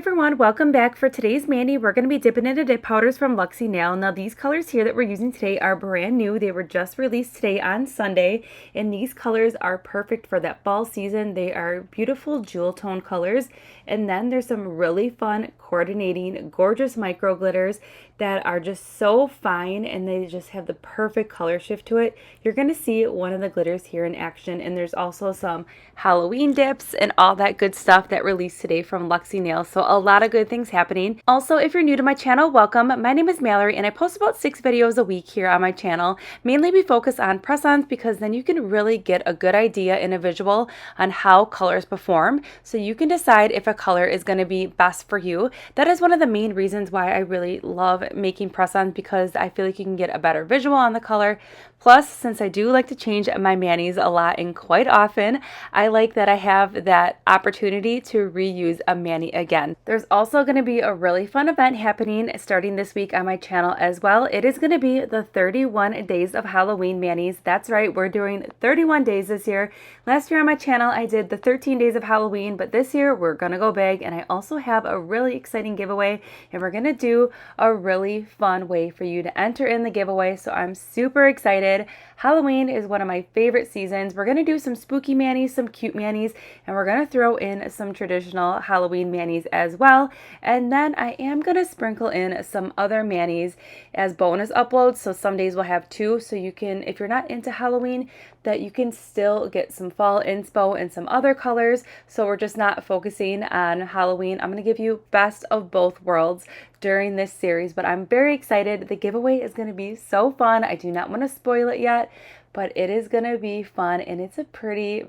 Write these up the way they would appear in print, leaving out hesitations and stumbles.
everyone, welcome back. For today's mani, we're going to be dipping into dip powders from Luxie Nail. Now these colors here that we're using today are brand new. They were just released today on Sunday, and these colors are perfect for that fall season. They are beautiful jewel tone colors, and then there's some really fun coordinating gorgeous micro glitters that are just so fine, and they just have the perfect color shift to it. You're going to see one of the glitters here in action, and there's also some Halloween dips and all that good stuff that released today from Luxie Nail. So a lot of good things happening. Also, if you're new to my channel, welcome. My name is Mallory, and I post about 6 videos a week here on my channel. Mainly we focus on press-ons because then you can really get a good idea and a visual on how colors perform, so you can decide if a color is going to be best for you. That is one of the main reasons why I really love making press-ons, because I feel like you can get a better visual on the color. Plus, since I do like to change my manis a lot and quite often, I like that I have that opportunity to reuse a mani again. There's also going to be a really fun event happening starting this week on my channel as well. It is going to be the 31 days of Halloween manis. That's right, we're doing 31 days this year. Last year on my channel I did the 13 days of Halloween, but this year we're going to go big, and I also have a really exciting giveaway, and we're going to do a really fun way for you to enter in the giveaway. So I'm super excited. Halloween is one of my favorite seasons. We're going to do some spooky manis, some cute manis, and we're going to throw in some traditional Halloween manis as well. And then I am going to sprinkle in some other manis as bonus uploads. So some days we'll have 2, so you can, if you're not into Halloween, that you can still get some fall inspo and some other colors. So we're just not focusing on Halloween. I'm going to give you best of both worlds during this series, but I'm very excited. The giveaway is going to be so fun. I do not want to spoil it yet, but it is going to be fun, and it's a pretty,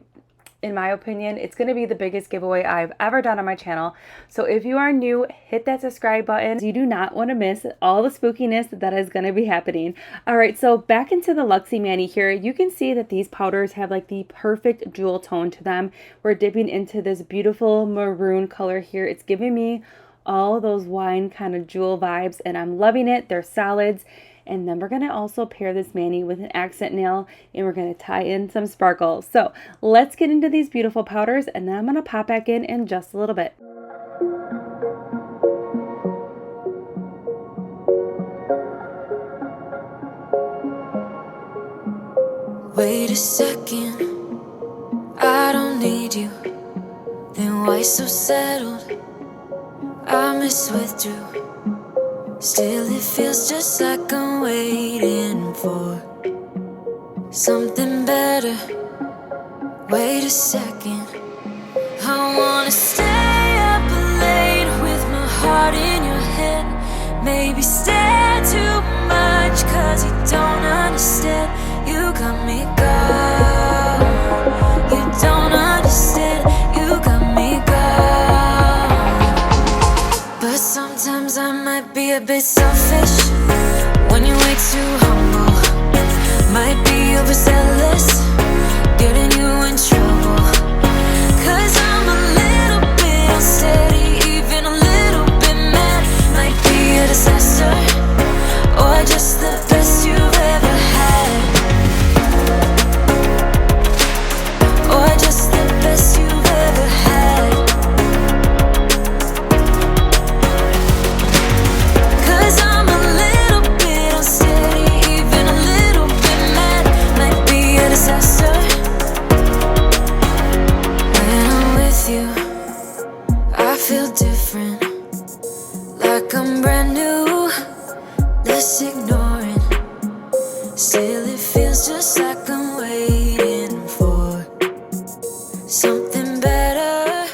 in my opinion, it's going to be the biggest giveaway I've ever done on my channel. So if you are new, hit that subscribe button. You do not want to miss all the spookiness that is going to be happening. All right, so back into the Luxie mani here. You can see that these powders have like the perfect jewel tone to them. We're dipping into this beautiful maroon color here. It's giving me all those wine kind of jewel vibes, and I'm loving it. They're solids. And then we're going to also pair this mani with an accent nail, and we're going to tie in some sparkles. So let's get into these beautiful powders, and then I'm going to pop back in just a little bit. Wait a second, I don't need you. Then why so settled? I withdrew. Still it feels just like I'm waiting for something better. Wait a second, I wanna stay up late with my heart in your head. Maybe stare too much cause you don't understand. You got me gone. You don't understand. You got me gone. But sometimes I might be a bit selfish when you're way too humble. Might be overzealous, getting you in trouble. Cause I'm a little bit unsteady, even a little bit mad. Might be a disaster, or just the best you've ever had. Or just the best you've ever had. Cause I'm a little bit unsteady, even a little bit mad. Might be a disaster. When I'm with you, I feel different, like I'm brand new. Less ignoring, still it feels just like I'm waiting for something better.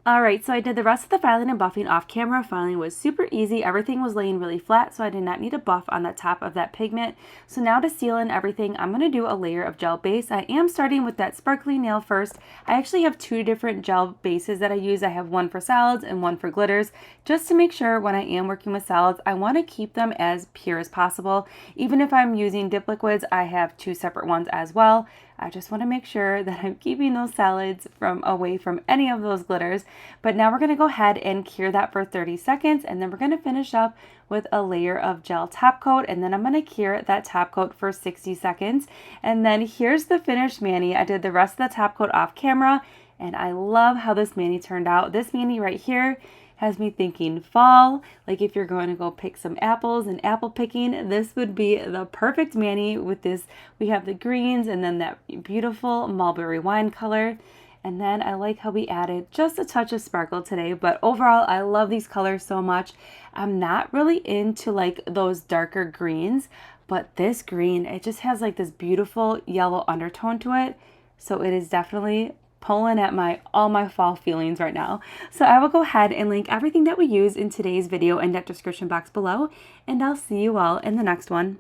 Alright, so I did the rest of the filing and buffing off camera. Filing was super easy. Everything was laying really flat, so I did not need a buff on the top of that pigment. So now to seal in everything, I'm going to do a layer of gel base. I am starting with that sparkly nail first. I actually have 2 different gel bases that I use. I have one for solids and one for glitters, just to make sure when I am working with solids, I want to keep them as pure as possible. Even if I'm using dip liquids, I have 2 separate ones as well. I just want to make sure that I'm keeping those solids away from any of those glitters. But now we're going to go ahead and cure that for 30 seconds, and then we're going to finish up with a layer of gel top coat, and then I'm going to cure that top coat for 60 seconds. And then here's the finished mani. I did the rest of the top coat off camera, And I love how this mani turned out. This mani right here has me thinking fall. Like if you're going to go pick some apples and apple picking, this would be the perfect mani with this. We have the greens and then that beautiful mulberry wine color. And then I like how we added just a touch of sparkle today, but overall I love these colors so much. I'm not really into like those darker greens, but this green, it just has like this beautiful yellow undertone to it. So it is definitely pulling at all my fall feelings right now. So I will go ahead and link everything that we use in today's video in that description box below, and I'll see you all in the next one.